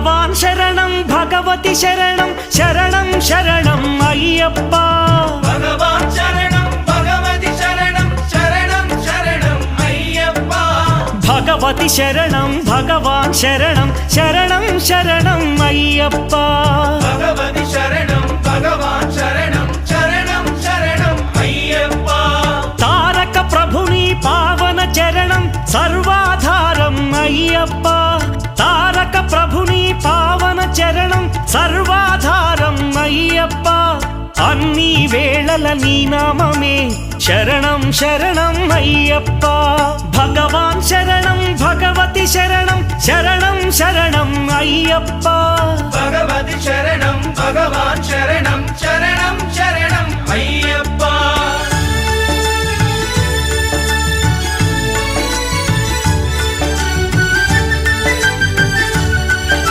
భగవాన్ శరణం భగవతి శరణం శరణం శరణం అయ్యప్ప భగవాన్ శరణం భగవతి శరణం శరణం శరణం అయ్యప్ప భగవతి శరణం భగవాన్ శరణం శరణం శరణం అయ్యప్ప భగవతి శరణం భగవాన్ శరణం శరణం శరణం అయ్యప్ప తారక ప్రభుని పావన చరణం సర్వాధారం అయ్యప్ప తారక ప్రభుని పావన చరణం సర్వాధారం అయ్యప్ప అన్ని వేళల నీ నామమే శరణం శరణం అయ్యప్ప భగవాన్ శరణం భగవతి శరణం శరణం శరణం అయ్యప్ప భగవతి శరణం భగవాన్ శరణం శరణం